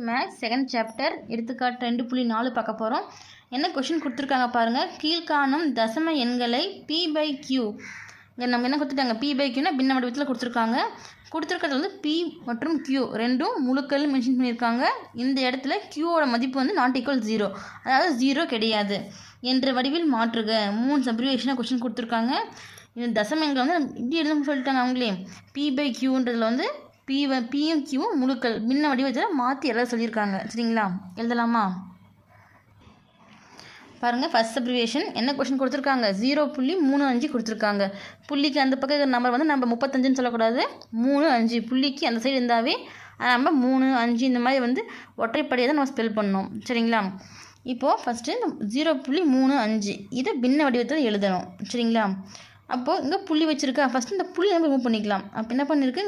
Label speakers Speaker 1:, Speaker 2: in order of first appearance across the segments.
Speaker 1: Maths second chapter எடுத்துக்காட்டு 2.4 பார்க்க போகிறோம். என்ன கொஷின் கொடுத்துருக்காங்க பாருங்கள். கீழ்காணும் தசம எண்களை P/Q இங்கே நம்ம என்ன கொடுத்துட்டாங்க, P/Qனா பின்ன வடிவத்தில் கொடுத்துருக்காங்க. கொடுத்துருக்கிறது வந்து P மற்றும் Q ரெண்டும் முழுக்கள் மென்ஷன் பண்ணியிருக்காங்க. இந்த இடத்துல Qவோட மதிப்பு வந்து ≠0, அதாவது 0 கிடையாது என்ற வடிவில் மாற்றுக. 3 சப்ரிவேஷனாக கொஷின் கொடுத்துருக்காங்க. இந்த தசம எண்களை வந்து இப்படி எழுத சொல்லிட்டாங்க அவங்களே. P/Qன்றதில் வந்து பியும் கியூவும் முழுக்கள் பின்ன வடிவத்தில் மாற்றி எழுத சொல்லியிருக்காங்க. சரிங்களா, எழுதலாமா? பாருங்கள், ஃபஸ்ட் சப்ரிவேஷன் என்ன கொஷின் கொடுத்துருக்காங்க, 0.35 கொடுத்துருக்காங்க. புள்ளிக்கு அந்த பக்கம் இருக்கிற நம்பர் வந்து நம்ம 35ன்னு சொல்லக்கூடாது, 3, 5. புள்ளிக்கு அந்த சைடு இருந்தாவே நம்ம 3, 5 இந்த மாதிரி வந்து ஒற்றைப்படையை தான் நம்ம ஸ்பெல் பண்ணணும். சரிங்களா, இப்போது ஃபஸ்ட்டு இந்த 0.35 இதை பின்ன வடிவத்தில் எழுதணும். சரிங்களா, அப்போது இங்கே புள்ளி வச்சுருக்கா, ஃபஸ்ட்டு இந்த புள்ளி நம்ம ரிமூவ் பண்ணிக்கலாம். அப்போ என்ன பண்ணியிருக்கு,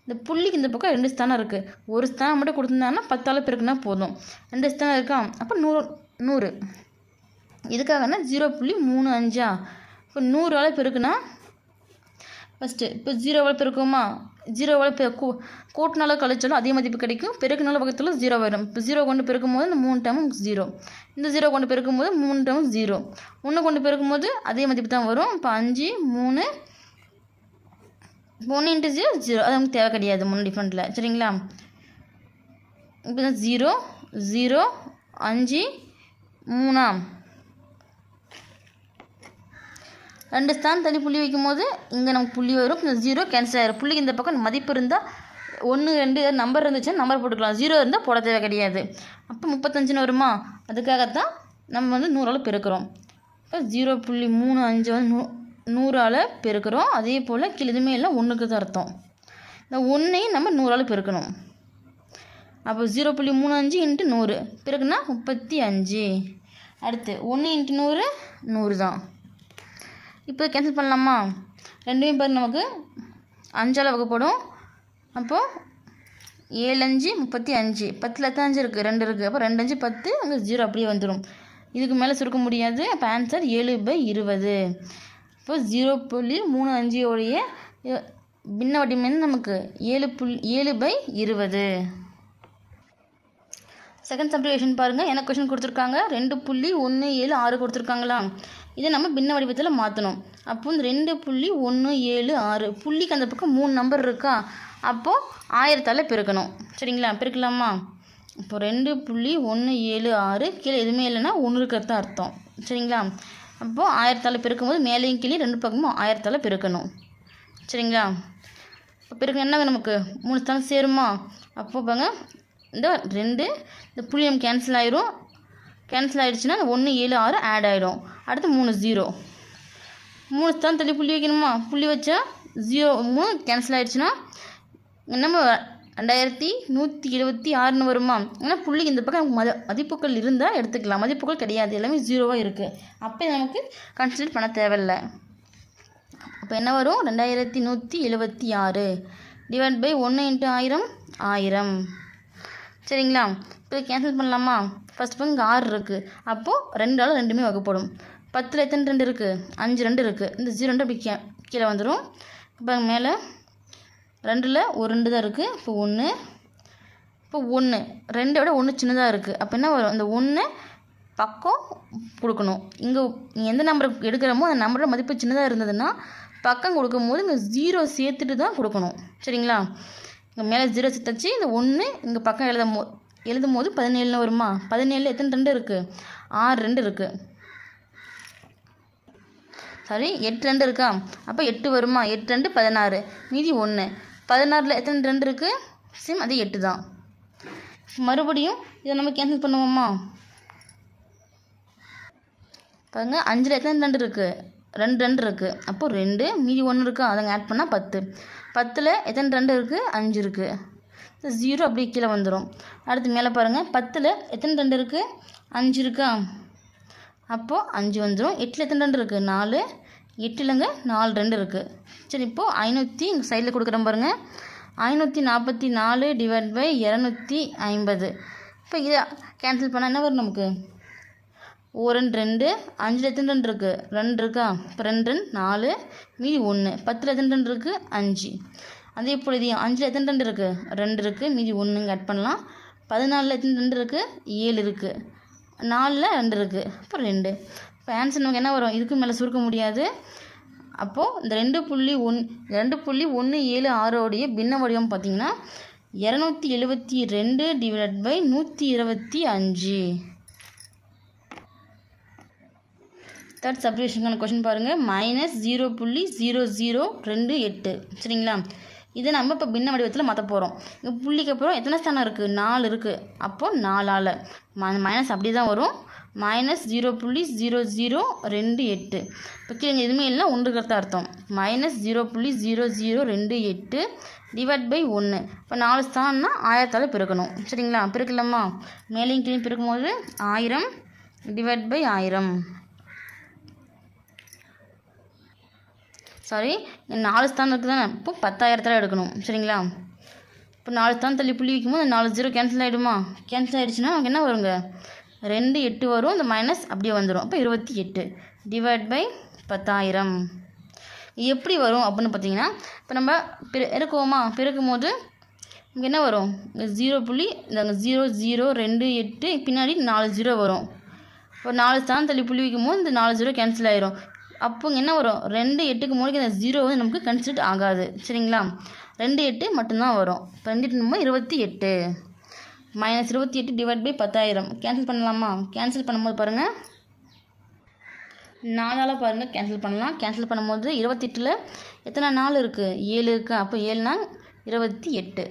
Speaker 1: இந்த புள்ளிக்கு இந்த பக்கம் 2 ஸ்தானம் இருக்குது. ஒரு ஸ்தானம் மட்டும் கொடுத்துருந்தாங்கன்னா 10ஆல் பெருக்குனா போதும். 2 ஸ்தானம் இருக்கா, அப்போ 100. இதுக்காகனா 0.35. இப்போ 100ஆல் பெருக்குனா ஃபஸ்ட்டு இப்போ 0வால் பெருக்குமா, 0வால் கூட்டினாலும் கழிச்சாலும் அதே மதிப்பு கிடைக்கும். பெருக்குனாலும் பக்கத்தில் 0 வரும். இப்போ 0 கொண்டு பெருக்கும் போது இந்த 3 டைமும் 0, இந்த 0 கொண்டு பெருக்கும் போது 3 டைமும் 0, 1 கொண்டு பெருக்கும் போது அதே மதிப்பு தான் வரும். இப்போ 5, 3, 1 × 0 0, அது நமக்கு தேவை கிடையாது 3 டிஃப்ரெண்ட்டில். சரிங்களா, இப்போ 0 0 5 3 2 ஸ்தானம் தள்ளி புள்ளி வைக்கும் போது இங்கே நமக்கு புள்ளி வரும். இந்த 0 கேன்சல் ஆகிடும். புள்ளிக்கு இந்த பக்கம் மதிப்பு இருந்தால் 1, 2 நம்பர் இருந்துச்சுன்னா நம்பர் போட்டுக்கலாம். 0 இருந்தால் போட தேவை கிடையாது. அப்போ 35ன்னு வருமா, அதுக்காகத்தான் நம்ம வந்து 100ஆல் பெருக்கிறோம். இப்போ 0.35 வந்து 100ஆல் பெருக்கிறோம். அதே போல் கீழே எதுவுமே இல்லை, 1க்கு தான் அர்த்தம். இந்த 1ஐயும் நம்ம 100ஆல் பெருக்கணும். அப்போ 0.35 × 100 பெருக்குனா 35. அடுத்து 1 × 100 100 தான். இப்போ கேன்சல் பண்ணலாமா, ரெண்டுமே பாருங்க நமக்கு 5ஆல் வகுப்படும். அப்போது 7 5 35, 10ல் எத்தனை 5 இருக்குது, 2 இருக்குது. அப்போ 2 5 10, அங்கே 0 அப்படியே வந்துடும். இதுக்கு மேலே சுருக்க முடியாது. அப்போ ஆன்சர் 7/20. இப்போ 0.35 உடைய பின்ன வடிவம் நமக்கு 7/20. செகண்ட் சப்ரிவேஷன் பாருங்கள். என்ன கொஷின் கொடுத்துருக்காங்க, 2.176 கொடுத்துருக்காங்களா. இதை நம்ம பின்ன வடிவத்தில் மாற்றணும். அப்போ இந்த 2.176 புள்ளிக்கு அந்த பக்கம் 3 நம்பர் இருக்கா, அப்போது 1000ஆல் பெருக்கணும். சரிங்களா, பெருக்கலாமா? இப்போ 2.176 கீழே எதுவுமே இல்லைன்னா 1 இருக்கிறது தான் அர்த்தம். சரிங்களா, அப்போது 1000ஆல் பெருக்கும்போது மேலேயும் கீழே 2 பக்கமும் 1000ஆல் பெருக்கணும். சரிங்களா, இப்போ பெருக்கணும் என்னங்க நமக்கு 3 ஸ்தானம் சேருமா. அப்போது பாருங்க, இந்த 2 இந்த புள்ளி நம்ம கேன்சல் ஆயிரும். கேன்சல் ஆகிடுச்சுன்னா 176 ஆட் ஆகிடும். அடுத்து 3 0, 3 ஸ்தானம் தள்ளி புள்ளி வைக்கணுமா. புள்ளி வச்சா 0 3 கேன்சல் ஆகிடுச்சுன்னா நம்ம 2176ன்னு வருமா. ஏன்னா புள்ளிக்கு இந்த பக்கம் மதிப்புகள் இருந்தால் எடுத்துக்கலாம், மதிப்புகள் கிடையாது, எல்லாமே 0வாக இருக்குது. அப்போ நமக்கு கன்சிடர் பண்ண தேவையில்லை. அப்போ என்ன வரும், 2176 டிவைட் பை 1 × 1000 1000. சரிங்களா, இப்போ கேன்சல் பண்ணலாமா. ஃபஸ்ட் பக்கம் இங்கே 6 இருக்குது. அப்போது 2ஆல் ரெண்டுமே வகுப்படும். 10ல் எத்தனை 2 இருக்குது, 5 2 இருக்குது. இந்த 0 2 அப்படி கீழே வந்துடும். இப்போ மேலே 2ல் ஒரு 2 தான் இருக்குது. இப்போ 1, இப்போ 1 2 விட 1 சின்னதாக இருக்குது. அப்போ என்ன வரும், இந்த 1 பக்கம் கொடுக்கணும். இங்கே எந்த நம்பரை எடுக்கிறோமோ அந்த நம்பரோட மதிப்பு சின்னதாக இருந்ததுன்னா பக்கம் கொடுக்கும் போது இங்கே 0 சேர்த்துட்டு தான் கொடுக்கணும். சரிங்களா, இங்கே மேலே 0 சேர்த்தாச்சு. இந்த 1 இங்கே பக்கம் எழுதும் போது 17ன்னு வருமா. 17ல் எத்தனை 2 இருக்குது, 6 2 இருக்குது. சாரி 8 2 இருக்கா. அப்போ 8 வருமா. 8 2 16, மீதி 1. 16ல் எத்தனை 2 இருக்குது, சேம் அதே 8 தான். மறுபடியும் இதை நம்ம கேன்சல் பண்ணுவோமா. பாருங்க, 5ல் எத்தனை 2 இருக்குது, 2 2 இருக்குது. அப்போது 2 மீதி 1 இருக்கா, அதை ஆட் பண்ணால் 10. 10ல் எத்தனை 2 இருக்குது, 5 இருக்குது. 0 அப்படியே கீழே வந்துடும். அடுத்து மேலே பாருங்கள், 10ல் எத்தனை 2 இருக்குது, 5 இருக்கா. அப்போது 5 வந்துடும். 8ல் எத்தனை 2 இருக்குது, 4. 8லங்க 4 2 இருக்குது. சரி, இப்போது 500 இங்கே சைடில் கொடுக்குறேன் பாருங்கள், 544 டிவைட் பை 250. இப்போ இதை கேன்சல் பண்ணால் என்ன வரும் நமக்கு, 1 2 5ல் எத்தனை 2 இருக்குது, 2 இருக்கா. இப்போ 2 2 4, மீதி 1. 10ல் எத்தனை 2 இருக்குது, 5. அதே போல் இதையும் 5ல் எத்தனை 2 இருக்குது, 2 இருக்குது, மீதி 1 ஆட் பண்ணலாம். 14ல் எத்தனை 2 இருக்குது? 7 இருக்குது. 4ல் 2 இருக்குது. அப்போ 2. இப்போ ஆன்சர் நமக்கு என்ன வரும்? இதுக்கு மேலே சுருக்க முடியாது. அப்போது இந்த 2.176 பின்ன வடிவம் பார்த்திங்கன்னா 272 டிவைடட் பை 125. தேர்ட் சப்டிவிஷனுக்கான கொஷின் பாருங்கள். -0.0028 சரிங்களா? இதை நம்ம இப்போ பின்ன வடிவத்தில் மாற்ற போகிறோம். இங்கே புள்ளிக்கு அப்புறம் எத்தனை ஸ்தானம் இருக்குது? 4 இருக்குது. அப்போது 4ஆல் மைனஸ் அப்படி தான் வரும். -0.0028. இப்போ கீழே எதுவுமே இல்லை, ஒன்று கருத்து அர்த்தம். -0.0028 டிவைட் பை 1. இப்போ 4 ஸ்தானம்னா 1000ஆல் பெருக்கணும் சரிங்களா? பெருக்கலாமா? மேலேயும் கீழே பெருக்கும் போது 1000 டிவைட் பை 1000. சாரி, 4 ஸ்தானம் இருக்குது தானே? இப்போ 10,000 எடுக்கணும் சரிங்களா? இப்போ 4 ஸ்தானம் தள்ளி புள்ளி வைக்கும்போது 4 0 கேன்சல் ஆகிடுமா? கேன்சல் ஆகிடுச்சுன்னா நமக்கு என்ன வருங்க? 2 8 வரும். இந்த மைனஸ் அப்படியே வந்துடும். அப்போ 28 டிவைட் பை 10,000 எப்படி வரும் அப்படின்னு பார்த்தீங்கன்னா, இப்போ நம்ம பெருக்கும் போது நமக்கு என்ன வரும்? 0.0028 பின்னாடி 4 0 வரும். இப்போ 4 ஸ்தானம் தள்ளி புள்ளி வைக்கும் போது இந்த 4 0 கேன்சல் ஆகிரும். அப்போ என்ன வரும்? 2 8க்கு முன்னாடி இந்த 0 வந்து நமக்கு கன்சிடர் ஆகாது சரிங்களா? 2 8 மட்டும்தான் வரும். இப்போ 2 8 28 -28 டிவைட் பை 10,000 கேன்சல் பண்ணலாமா? கேன்சல் பண்ணும்போது பாருங்கள், 4ஆல் பாருங்கள் கேன்சல் பண்ணலாம். கேன்சல் பண்ணும்போது 28ல் எத்தனை 4 இருக்குது? 7 இருக்கா? அப்போ 7 28.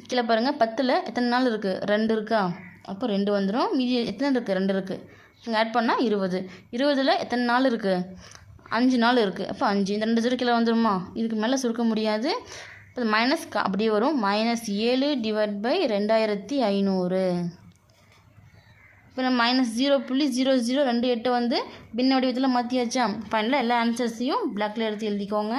Speaker 1: கீழே பாருங்கள், 10ல் எத்தனை 4 இருக்குது? 2 இருக்கா? அப்போ 2 வந்துடும். மீதி எத்தனை இருக்குது? 2 இருக்குது. இங்கே ஆட் பண்ணால் 20. 20ல் எத்தனை 4 இருக்குது? 5 4 இருக்குது. அப்போ 5. இந்த 2 0 கீழே வந்துடுமா? இதுக்கு மேலே சுருக்க முடியாது. இப்போ மைனஸ் அப்படியே வரும். -7 டிவைட் பை 2500. இப்போ நம்ம -0.0028 வந்து பின்ன வடிவத்தில் மாற்றியாச்சா? ஃபைனலாக எல்லா ஆன்சர்ஸையும் பிளாக்கில் எடுத்து எழுதிக்கோங்க.